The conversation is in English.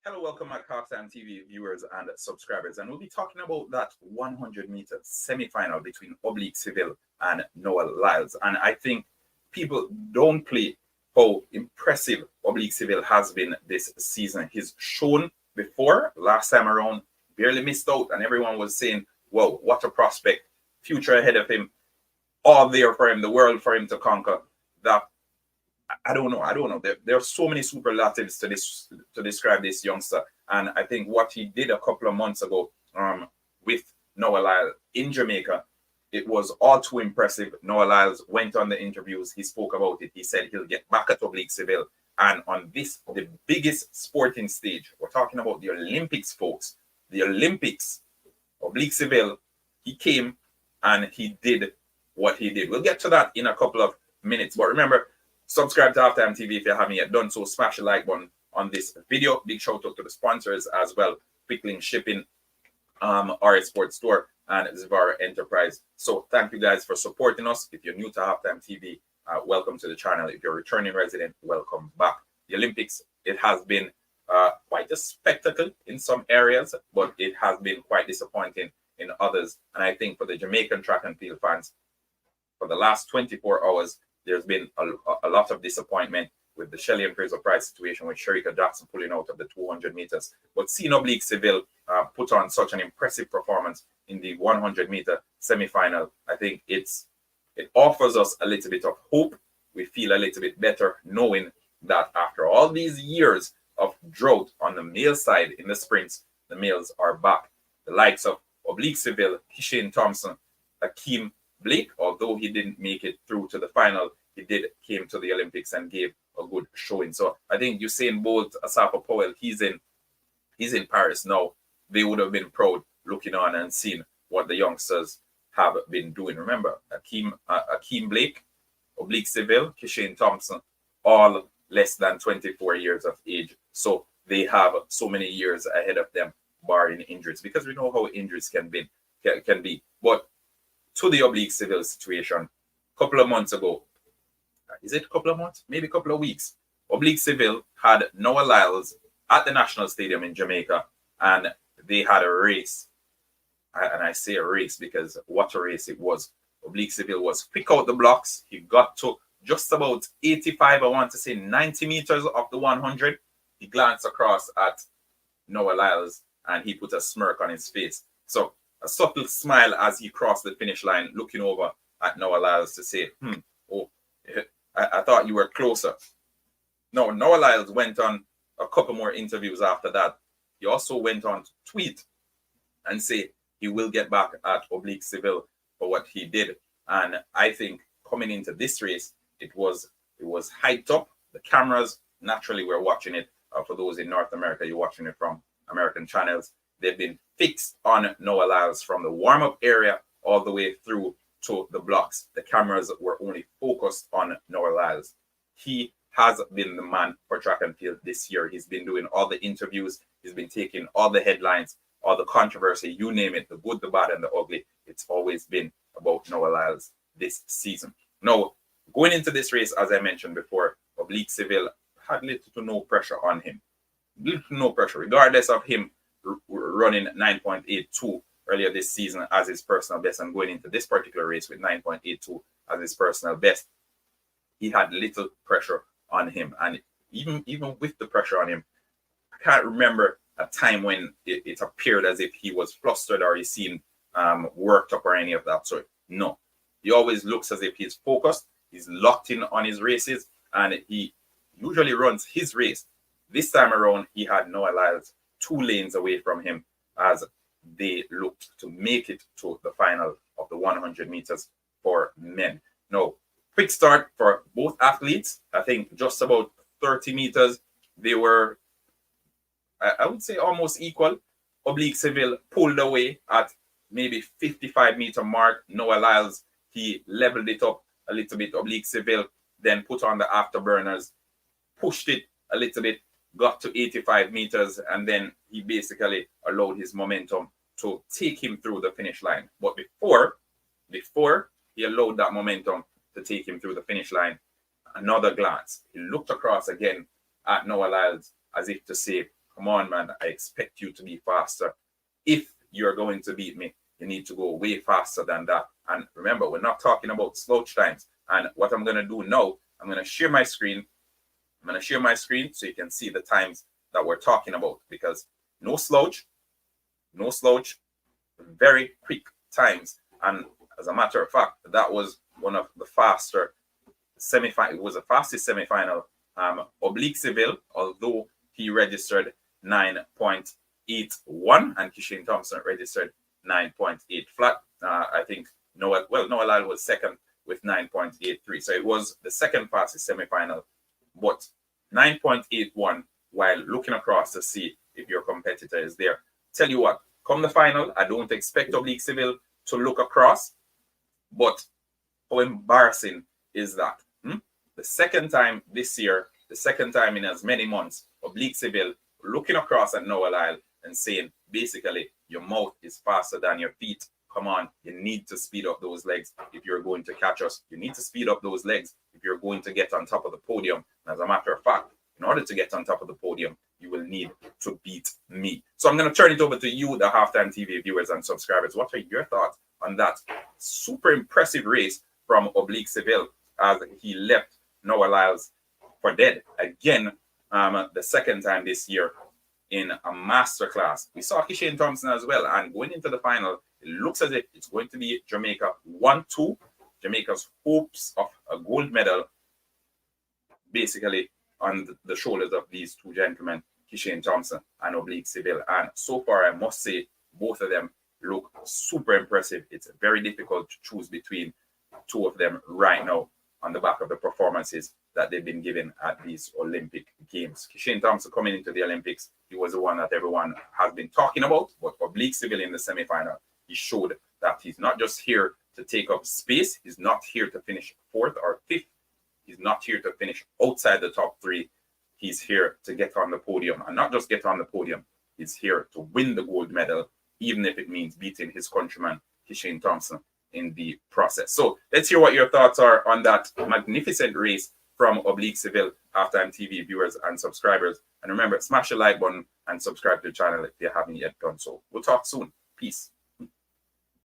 Hello, welcome back, Halftime TV viewers and subscribers. And we'll be talking about that 100-meter semi-final between Oblique Seville and Noah Lyles. And I think people don't play how impressive Oblique Seville has been this season. He's shown before, last time around, barely missed out. And everyone was saying, whoa, what a prospect. Future ahead of him. All there for him, the world for him to conquer. That I don't know. There are so many superlatives to describe this youngster, and I think what he did a couple of months ago with Noah Lyles in Jamaica, it was all too impressive. Noah Lyles went on the interviews. He spoke about it. He said he'll get back at Oblique Seville, and on this, the biggest sporting stage, we're talking about the Olympics, folks. The Olympics, Oblique Seville, he came and he did what he did. We'll get to that in a couple of minutes, but remember, subscribe to Halftime TV if you haven't yet done so. Smash the like button on this video. Big shout out to the sponsors as well. Quick Link Shipping, RS Sports Store, and Zivara Enterprise. So thank you guys for supporting us. If you're new to Halftime TV, welcome to the channel. If you're a returning resident, welcome back. The Olympics, it has been quite a spectacle in some areas, but it has been quite disappointing in others. And I think for the Jamaican track and field fans, for the last 24 hours, there's been a lot of disappointment with the Shelley and Fraser Price situation with Sherika Jackson pulling out of the 200 meters. But seeing Oblique Seville put on such an impressive performance in the 100-meter semi-final, I think it offers us a little bit of hope. We feel a little bit better knowing that after all these years of drought on the male side in the sprints, the males are back. The likes of Oblique Seville, Kishane Thompson, Akeem Blake, although he didn't make it through to the final, he did came to the Olympics and gave a good showing. So I think Usain Bolt, Asafa Powell, he's in Paris now. They would have been proud looking on and seeing what the youngsters have been doing. Remember, Akeem Blake, Oblique Seville, Kishane Thompson, all less than 24 years of age. So they have so many years ahead of them, barring injuries, because we know how injuries can be. But to the Oblique Seville situation, a couple of months ago, is it a couple of months? Maybe a couple of weeks. Oblique Seville had Noah Lyles at the National Stadium in Jamaica, and they had a race. And I say a race because what a race it was. Oblique Seville was quick out the blocks. He got to just about 85, I want to say 90 meters of the 100. He glanced across at Noah Lyles, and he put a smirk on his face. So a subtle smile as he crossed the finish line, looking over at Noah Lyles to say, I thought you were closer. No, Noah Lyles went on a couple more interviews after that. He also went on to tweet and say he will get back at Oblique Seville for what he did. And I think coming into this race, it was hyped up. The cameras, naturally, we're watching it. For those in North America, you're watching it from American channels. They've been fixed on Noah Lyles from the warm-up area all the way through to the blocks. The cameras were only focused on Noah Lyles. He has been the man for track and field this year. He's been doing all the interviews. He's been taking all the headlines, all the controversy, you name it, the good, the bad, and the ugly. It's always been about Noah Lyles this season. Now, going into this race, as I mentioned before, Oblique Seville had little to no pressure on him. Little to no pressure, regardless of him running 9.82 earlier this season as his personal best and going into this particular race with 9.82 as his personal best. He had little pressure on him. And even with the pressure on him, I can't remember a time when it appeared as if he was flustered or he seemed worked up or any of that sort. No. He always looks as if he's focused, he's locked in on his races, and he usually runs his race. This time around, he had Noah Lyles 2 lanes away from him as they looked to make it to the final of the 100 meters for men. Now, quick start for both athletes. I think just about 30 meters, they were, I would say, almost equal. Oblique Seville pulled away at maybe 55-meter mark. Noah Lyles, he leveled it up a little bit. Oblique Seville then put on the afterburners, pushed it a little bit, got to 85 meters, and then he basically allowed his momentum to take him through the finish line. But before he allowed that momentum to take him through the finish line, another glance. He looked across again at Noah Lyles as if to say, come on, man, I expect you to be faster. If you're going to beat me, you need to go way faster than that. And remember, we're not talking about slouch times. And what I'm going to do now, I'm going to share my screen. I'm going to share my screen so you can see the times that we're talking about, because no slouch, very quick times. And as a matter of fact, that was one of the faster semi-final. It was the fastest semi-final. Oblique Seville, although he registered 9.81 and Kishane Thompson registered 9.8 flat. I think Noah Lyles was second with 9.83. So it was the second fastest semi-final, but 9.81 while looking across to see if your competitor is there. Tell you what, come the final, I don't expect Oblique Seville to look across, but how embarrassing is that? The second time this year, the second time in as many months, Oblique Seville looking across at Noah Lyles and saying, basically, your mouth is faster than your feet. Come on, you need to speed up those legs if you're going to catch us. You need to speed up those legs if you're going to get on top of the podium. And as a matter of fact, in order to get on top of the podium, you will need to beat me. So I'm going to turn it over to you, the Halftime TV viewers and subscribers. What are your thoughts on that super impressive race from Oblique Seville as he left Noah Lyles for dead again, the second time this year in a masterclass? We saw Kishane Thompson as well, and going into the final, it looks as if it's going to be Jamaica 1-2. Jamaica's hopes of a gold medal basically on the shoulders of these two gentlemen, Kishane Thompson and Oblique Seville. And so far, I must say, both of them look super impressive. It's very difficult to choose between two of them right now on the back of the performances that they've been given at these Olympic Games. Kishane Thompson coming into the Olympics, he was the one that everyone has been talking about, but Oblique Seville in the semi-final, he showed that he's not just here to take up space, he's not here to finish fourth or fifth, he's not here to finish outside the top three, he's here to get on the podium, and not just get on the podium, he's here to win the gold medal, even if it means beating his countryman, Kishane Thompson, in the process. So let's hear what your thoughts are on that magnificent race from Oblique Seville, Halftime TV viewers and subscribers. And remember, smash the like button and subscribe to the channel if you haven't yet done so. We'll talk soon. Peace.